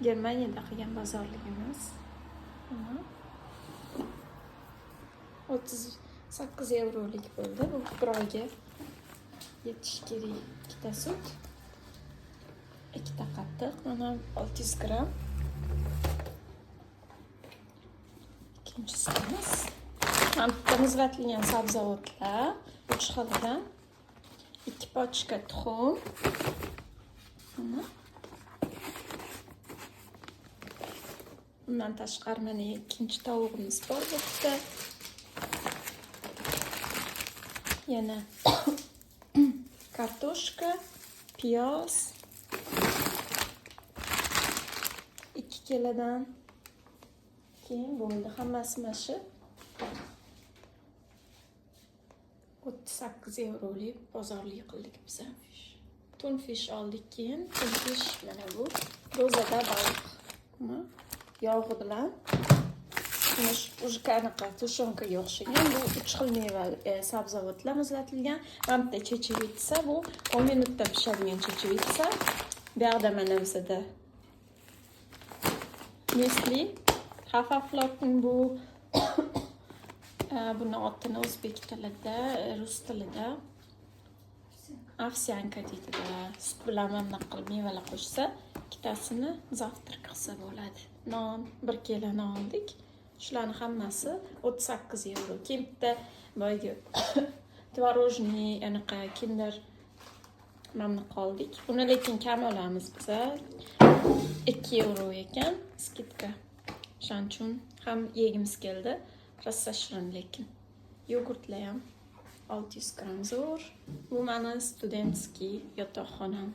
Germaniyada qilgan bozorligimiz. 38 yevrolik bo'ldi. Bu bir oyga yetishi kerak. Ikkita sut, ikkita qatiq, mana 600 gram. Ikkinchisi qandda muzlatilgan sabzavotlar 3 xildan, 2 pochka tuxum. Bundan tashqari mana ikkinchi tovuqimiz bor bu yerda. Yana kartoshka, piyoz 2 kilodan. Keyin bo'ldi hammasi mana shu 38 yevrolik bozorlik qildik biz. Tunfish oldik, keyin tunfish mana bu rozada baliq. Yog'i bilan ujqanaqa tushonkaga o'xshagan. Bu 3 xil meva, sabzavotlar muzlatilgan. Mana chechevitsa, bu 10 minutda pishadigan chechevitsa. Bu yerda mana bizda Nestle Hafaflotning bu buni otini o'zbek tilida, rus tilida ovsyanka deydi. Sut bilan mana qilib mevalar qo'shsa, ikkitasini zavtrak qilsa bo'ladi. Non, 1 kilo non oldik. Shularning hammasi 38 yevro. Keyin bitta boyagi tvorojniy, anaqa Kinder mana qoldik. Buni lekin kam olamiz biz. 2 yevro ekan, skidka. Shuning uchun ham yegimiz keldi. Rosa shirin lekin. Yogurtlar ham 600 gram zo'r. Bu meni studentskiy yotoqxonam.